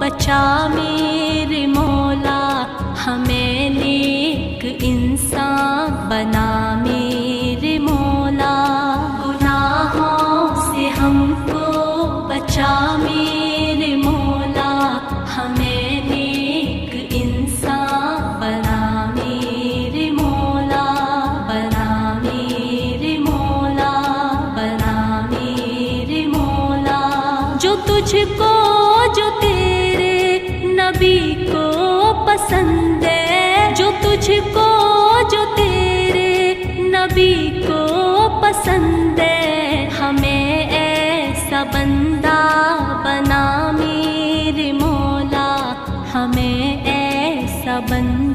بچا میرے مولا، ہمیں نیک انسان بنا میرے مولا، گناہوں سے ہم کو بچا میرے مولا، ہمیں نیک انسان بنا میرے مولا، بنا میرے مولا، بنا میرے مولا، جو تجھ کو جو تیرے نبی کو پسند ہے، جو تجھ کو جو تیرے نبی کو پسند ہے، ہمیں ایسا بندہ بنا میرے مولا، ہمیں ایسا بندہ